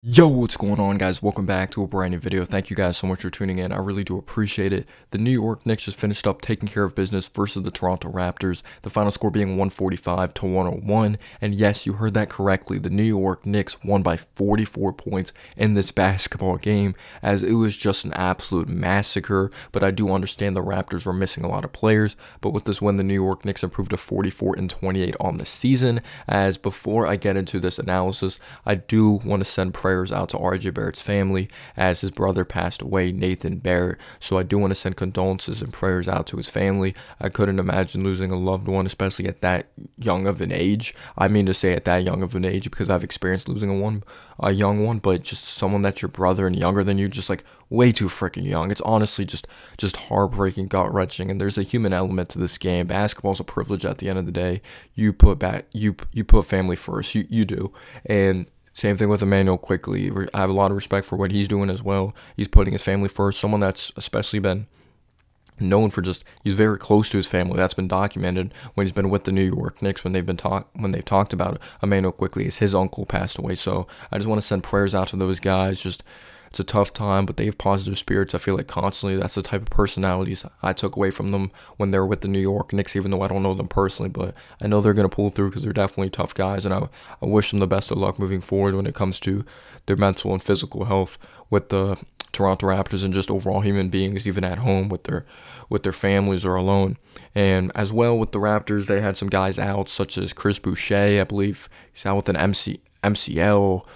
Yo, what's going on, guys? Welcome back to a brand new video. Thank you guys so much for tuning in. I really do appreciate it. The New York Knicks just finished up taking care of business versus the Toronto Raptors, the final score being 145 to 101. And yes, you heard that correctly. The New York Knicks won by 44 points in this basketball game, as it was just an absolute massacre. But I do understand the Raptors were missing a lot of players. But with this win, the New York Knicks improved to 44 and 28 on the season. As before I get into this analysis, I do want to send prayers out to RJ Barrett's family, as his brother passed away, Nathan Barrett. So I do want to send condolences and prayers out to his family. I couldn't imagine losing a loved one, especially at that young of an age. I mean to say at that young of an age, because I've experienced losing a young one, but just someone that's your brother and younger than you, just like way too freaking young. It's honestly just heartbreaking, gut-wrenching, and there's a human element to this game. Basketball's a privilege at the end of the day. You put family first. You do. And same thing with Emmanuel Quickly. I have a lot of respect for what he's doing as well. He's putting his family first. Someone that's especially been known for he's very close to his family. That's been documented when he's been with the New York Knicks when they've talked about Emmanuel Quickly, as his uncle passed away. So I just want to send prayers out to those guys. It's a tough time, but they have positive spirits. I feel like constantly. That's the type of personalities I took away from them when they were with the New York Knicks, even though I don't know them personally. But I know they're going to pull through because they're definitely tough guys, and I wish them the best of luck moving forward when it comes to their mental and physical health with the Toronto Raptors and just overall human beings, even at home with their families or alone. And as well with the Raptors, they had some guys out, such as Chris Boucher. I believe he's out with an MCL.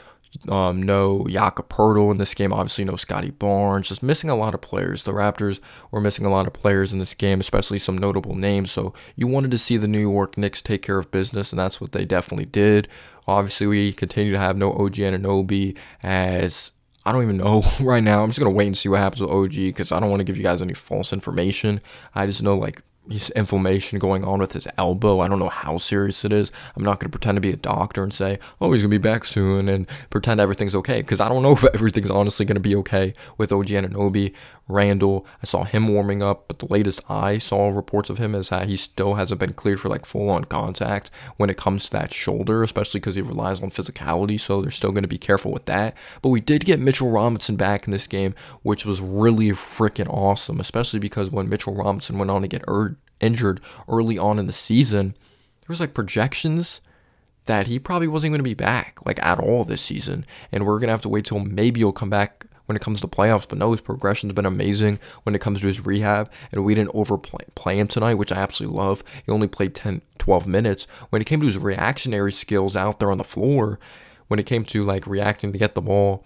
No Jakob Poeltl in this game. Obviously, no Scotty Barnes. Just missing a lot of players. The Raptors were missing a lot of players in this game, especially some notable names. So you wanted to see the New York Knicks take care of business, and that's what they definitely did. Obviously, we continue to have no OG Anunoby, as I don't even know right now. I'm just going to wait and see what happens with OG, because I don't want to give you guys any false information. I just know, like, he's inflammation going on with his elbow. I don't know how serious it is. I'm not going to pretend to be a doctor and say, oh, he's going to be back soon, and pretend everything's okay, because I don't know if everything's honestly going to be okay with OG Anunoby. Randall, I saw him warming up, but the latest I saw reports of him is that he still hasn't been cleared for like full-on contact when it comes to that shoulder, especially because he relies on physicality, so they're still going to be careful with that. But we did get Mitchell Robinson back in this game, which was really freaking awesome, especially because when Mitchell Robinson went on to get injured early on in the season, there was like projections that he probably wasn't going to be back like at all this season, and we're going to have to wait till maybe he'll come back when it comes to playoffs. But no, his progression's been amazing when it comes to his rehab, and we didn't overplay him tonight, which I absolutely love. He only played 10-12 minutes. When it came to his reactionary skills out there on the floor, when it came to like reacting to get the ball,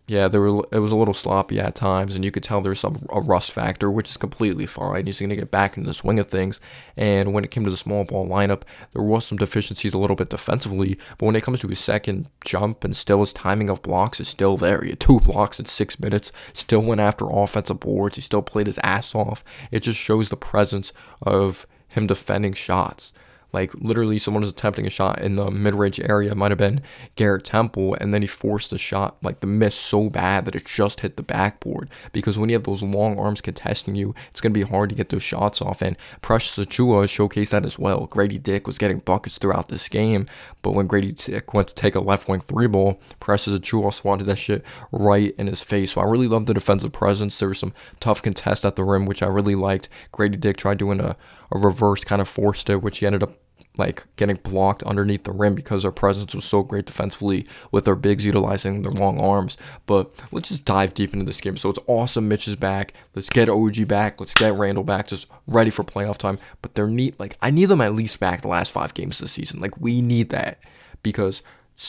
yeah, it was a little sloppy at times, and you could tell there's a rust factor, which is completely fine. He's going to get back into the swing of things. And when it came to the small ball lineup, there was some deficiencies a little bit defensively, but when it comes to his second jump and still his timing of blocks is still there. He had 2 blocks in 6 minutes, still went after offensive boards. He still played his ass off. It just shows the presence of him defending shots. Like, literally, someone was attempting a shot in the mid-range area. It might have been Garrett Temple, and then he forced the shot, like the miss, so bad that it just hit the backboard. Because when you have those long arms contesting you, it's going to be hard to get those shots off. And Precious Achiuwa showcased that as well. Grady Dick was getting buckets throughout this game, but when Grady Dick went to take a left-wing 3-ball, Precious Achiuwa swatted that shit right in his face. So I really loved the defensive presence. There was some tough contests at the rim, which I really liked. Grady Dick tried doing a reverse, kind of forced it, which he ended up like getting blocked underneath the rim because our presence was so great defensively with our bigs utilizing their long arms. But let's just dive deep into this game. So it's awesome Mitch is back. Let's get OG back. Let's get Randall back, just ready for playoff time. But I need them at least back the last 5 games of the season. Like, we need that, because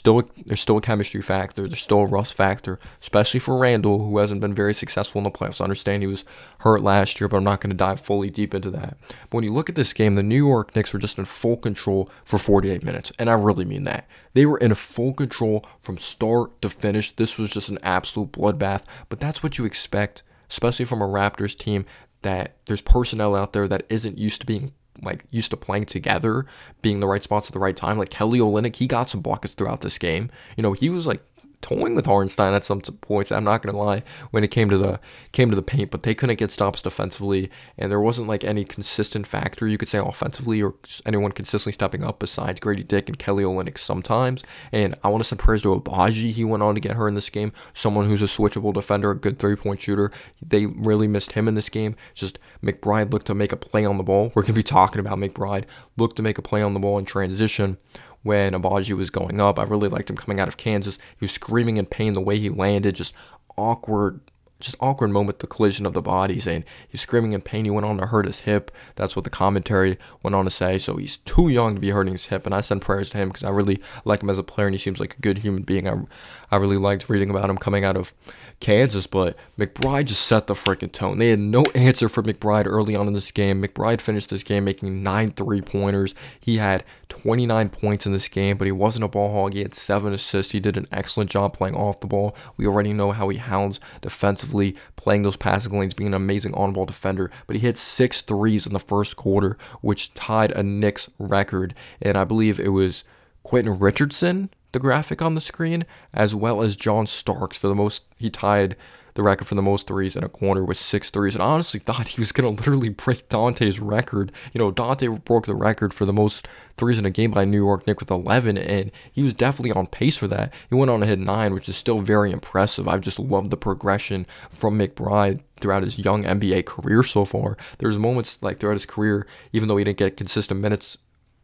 there's still a chemistry factor. There's still a rust factor, especially for Randall, who hasn't been very successful in the playoffs. I understand he was hurt last year, but I'm not going to dive fully deep into that. But when you look at this game, the New York Knicks were just in full control for 48 minutes, and I really mean that. They were in full control from start to finish. This was just an absolute bloodbath, but that's what you expect, especially from a Raptors team, that there's personnel out there that isn't used to playing together, being in the right spots at the right time. Like Kelly Olynyk, he got some buckets throughout this game. You know, he was like toying with Hartenstein at some points. I'm not gonna lie when it came to the paint, but they couldn't get stops defensively, and there wasn't like any consistent factor you could say offensively or anyone consistently stepping up besides Grady Dick and Kelly Olynyk sometimes. And I want to send prayers to Abaji. He went on to get hurt in this game. Someone who's a switchable defender, a good 3-point shooter. They really missed him in this game. Just McBride looked to make a play on the ball. We're gonna be talking about McBride. Looked to make a play on the ball in transition when Abaji was going up. I really liked him coming out of Kansas. He was screaming in pain the way he landed, just awkward moment, the collision of the bodies, and he's screaming in pain. He went on to hurt his hip. That's what the commentary went on to say. So he's too young to be hurting his hip, and I send prayers to him because I really like him as a player, and he seems like a good human being. I really liked reading about him coming out of Kansas, but McBride just set the freaking tone. They had no answer for McBride early on in this game. McBride finished this game making 9 3-pointers. He had 29 points in this game, but he wasn't a ball hog. He had 7 assists. He did an excellent job playing off the ball. We already know how he hounds defensively, playing those passing lanes, being an amazing on-ball defender, but he hit 6 threes in the first quarter, which tied a Knicks record, and I believe it was Quentin Richardson, the graphic on the screen, as well as John Starks for the most. He tied the record for the most threes in a quarter with 6 threes, and I honestly thought he was going to literally break Dante's record. You know, Dante broke the record for the most threes in a game by New York Knicks with 11, and he was definitely on pace for that. He went on to hit 9, which is still very impressive. I've just loved the progression from McBride throughout his young NBA career so far. There's moments like throughout his career, even though he didn't get consistent minutes,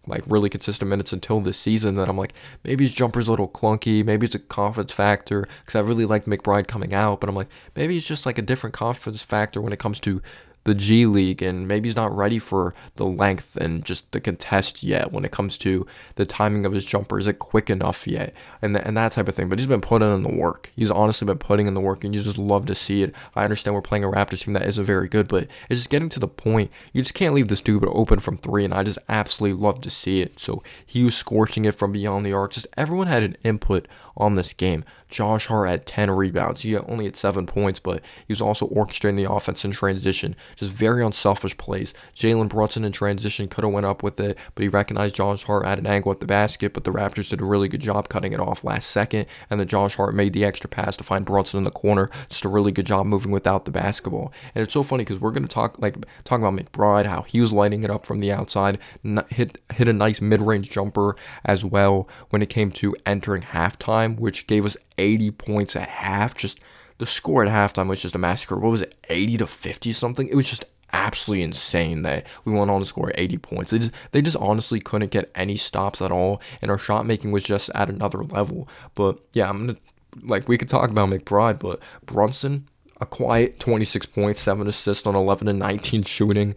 like really consistent minutes until this season, that I'm like, maybe his jumper's a little clunky, maybe it's a confidence factor, because I really liked McBride coming out, but I'm like, maybe it's just like a different confidence factor when it comes to the G League, and maybe he's not ready for the length and just the contest yet when it comes to the timing of his jumper. Is it quick enough yet? And that type of thing. But he's been putting in the work. He's honestly been putting in the work, and you just love to see it. I understand we're playing a Raptors team that isn't very good, but it's just getting to the point. You just can't leave this dude open from 3, and I just absolutely love to see it. So he was scorching it from beyond the arc. Just everyone had an input on this game. Josh Hart had 10 rebounds. He only had 7 points, but he was also orchestrating the offense in transition. Just very unselfish plays. Jalen Brunson in transition could have went up with it, but he recognized Josh Hart at an angle at the basket, but the Raptors did a really good job cutting it off last second, and then Josh Hart made the extra pass to find Brunson in the corner. Just a really good job moving without the basketball. And it's so funny because we're going to talk about McBride, how he was lighting it up from the outside, hit a nice mid-range jumper as well when it came to entering halftime, which gave us 80 points at half. Just the score at halftime was just a massacre. What was it, 80 to 50 something? It was just absolutely insane that we went on to score 80 points. They just honestly couldn't get any stops at all, and our shot making was just at another level. But yeah, we could talk about McBride, but Brunson, a quiet 26 points, 7 assists on 11 and 19 shooting.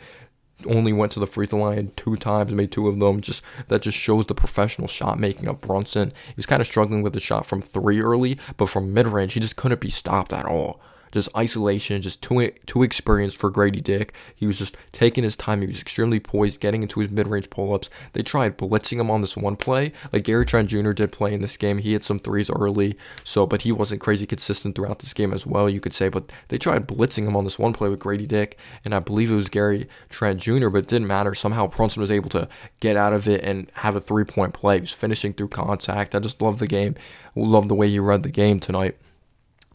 Only went to the free throw line 2 times, made 2 of them. That just shows the professional shot making of Brunson. He was kind of struggling with the shot from 3 early, but from mid range, he just couldn't be stopped at all. Just isolation, just too experienced for Grady Dick. He was just taking his time. He was extremely poised, getting into his mid-range pull-ups. They tried blitzing him on this one play, like Gary Trent Jr. did play in this game. He hit some threes early, but he wasn't crazy consistent throughout this game as well, you could say. But they tried blitzing him on this one play with Grady Dick, and I believe it was Gary Trent Jr., but it didn't matter. Somehow Brunson was able to get out of it and have a 3-point play. He was finishing through contact. I just love the game. Love the way he read the game tonight.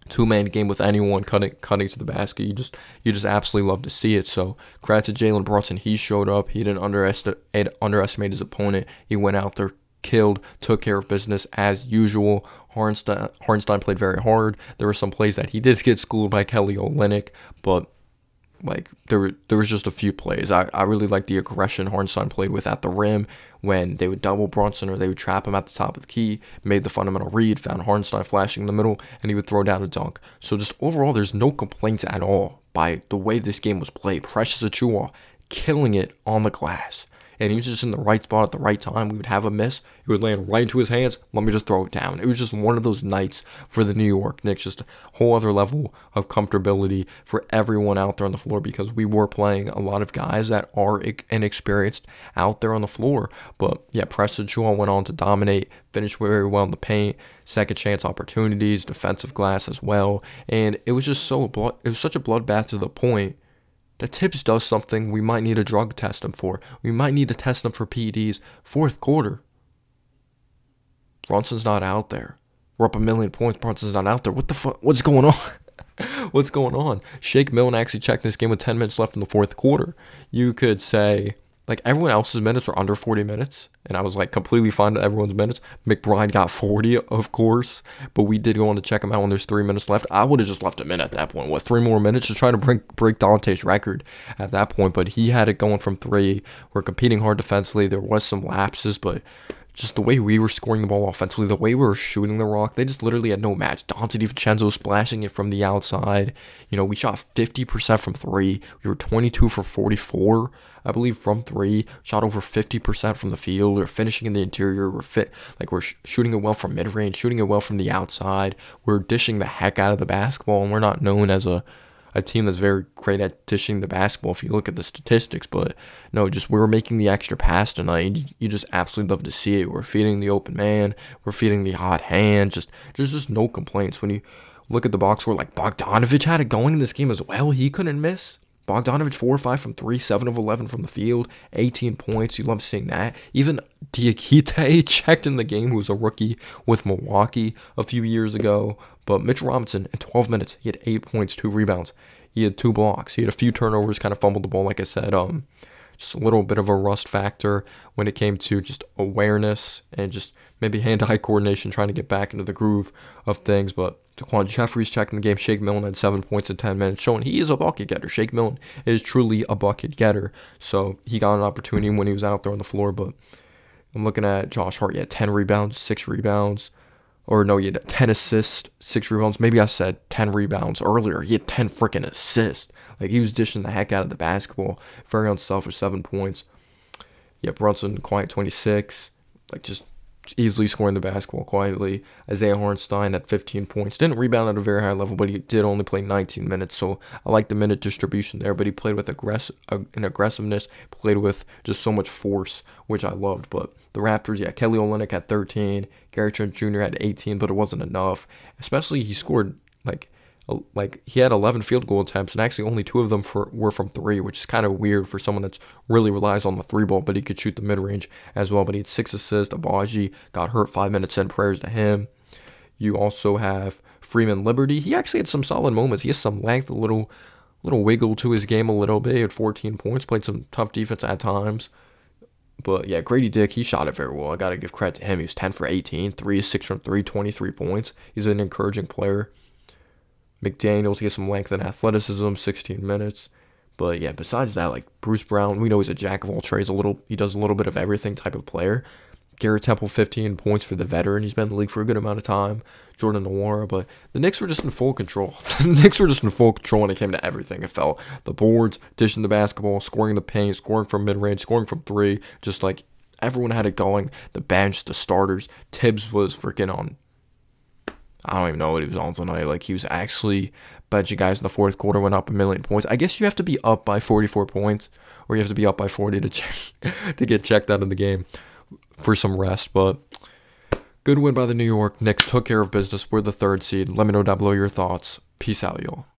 2-man game with anyone cutting to the basket. You just absolutely love to see it. So credit to Jalen Brunson. He showed up. He didn't underestimate his opponent. He went out there, killed, took care of business as usual. Hartenstein played very hard. There were some plays that he did get schooled by Kelly Olynyk, but there was just a few plays. I really liked the aggression Hartenstein played with at the rim when they would double Brunson or they would trap him at the top of the key, made the fundamental read, found Hartenstein flashing in the middle, and he would throw down a dunk. So just overall, there's no complaints at all by the way this game was played. Precious Achiuwa killing it on the glass. And he was just in the right spot at the right time. We would have a miss. He would land right into his hands. Let me just throw it down. It was just one of those nights for the New York Knicks. Just a whole other level of comfortability for everyone out there on the floor because we were playing a lot of guys that are inexperienced out there on the floor. But yeah, Precious Achiuwa went on to dominate, finished very well in the paint, second chance opportunities, defensive glass as well. And it was just such a bloodbath to the point that Tibbs does something we might need a drug test him for. We might need to test him for PEDs. Fourth quarter, Brunson's not out there. We're up 1,000,000 points. Brunson's not out there. What the fuck? What's going on? What's going on? Shake Milton actually checked this game with 10 minutes left in the fourth quarter. You could say, like, everyone else's minutes were under 40 minutes, and I was, like, completely fine with everyone's minutes. McBride got 40, of course, but we did go on to check him out when there's 3 minutes left. I would have just left him in at that point. What, 3 more minutes to try to break Dante's record at that point, but he had it going from 3. We're competing hard defensively. There was some lapses, but just the way we were scoring the ball offensively, the way we were shooting the rock, they just literally had no match. Dante DiVincenzo splashing it from the outside. You know, we shot 50% from 3. We were 22 for 44, I believe, from 3. Shot over 50% from the field. We were finishing in the interior. We're shooting it well from mid-range, shooting it well from the outside. We're dishing the heck out of the basketball, and we're not known as a team that's very great at dishing the basketball if you look at the statistics. But no, just we were making the extra pass tonight, and you just absolutely love to see it. We're feeding the open man, we're feeding the hot hand. There's just no complaints. When you look at the box score, like Bogdanovich had it going in this game as well. He couldn't miss. Bogdanovich 4 or 5 from 3, 7 of 11 from the field, 18 points. You love seeing that. Even Diakite checked in the game, who was a rookie with Milwaukee a few years ago. But Mitchell Robinson, in 12 minutes, he had 8 points, 2 rebounds. He had 2 blocks. He had a few turnovers, kind of fumbled the ball, like I said. Just a little bit of a rust factor when it came to just awareness and just maybe hand-eye coordination, trying to get back into the groove of things. But Daquan Jeffries checking the game. Shake Milton had 7 points in 10 minutes, showing he is a bucket getter. Shake Milton is truly a bucket getter. So he got an opportunity when he was out there on the floor. But I'm looking at Josh Hart. He had 10 rebounds, 6 rebounds. Or no, he had 10 assists, 6 rebounds. Maybe I said 10 rebounds earlier. He had 10 freaking assists. Like, he was dishing the heck out of the basketball. Very unselfish, 7 points. Yeah, Brunson, quiet 26. Like, just easily scoring the basketball quietly. Isaiah Hartenstein at 15 points. Didn't rebound at a very high level, but he did only play 19 minutes. So I like the minute distribution there. But he played with an aggressiveness, played with just so much force, which I loved. But the Raptors, yeah, Kelly Olynyk had 13. Gary Trent Jr. had 18, but it wasn't enough. Especially he scored, like he had 11 field goal attempts, and actually only 2 of them were from 3, which is kind of weird for someone that's really relies on the 3 ball, but he could shoot the mid-range as well. But he had 6 assists. Abaji got hurt 5 minutes in. Prayers to him. You also have Freeman Liberty. He actually had some solid moments. He has some length, a little wiggle to his game a little bit. He had 14 points, played some tough defense at times. But yeah, Grady Dick, he shot it very well. I got to give credit to him. He was 10 for 18, 3 6 from 3, 23 points. He's an encouraging player. McDaniels, he has some length and athleticism, 16 minutes. But yeah, besides that, like Bruce Brown, we know he's a jack of all trades. He does a little bit of everything type of player. Garrett Temple, 15 points for the veteran. He's been in the league for a good amount of time. Jordan Nwora, but the Knicks were just in full control. The Knicks were just in full control when it came to everything. It felt the boards, dishing the basketball, scoring the paint, scoring from mid-range, scoring from 3. Just like everyone had it going. The bench, the starters. Tibbs was freaking on. I don't even know what he was on tonight. Like, he was actually benching guys in the fourth quarter, went up 1,000,000 points. I guess you have to be up by 44 points, or you have to be up by 40 to get checked out of the game for some rest. But good win by the New York Knicks. Took care of business. We're the 3rd seed. Let me know down below your thoughts. Peace out, y'all.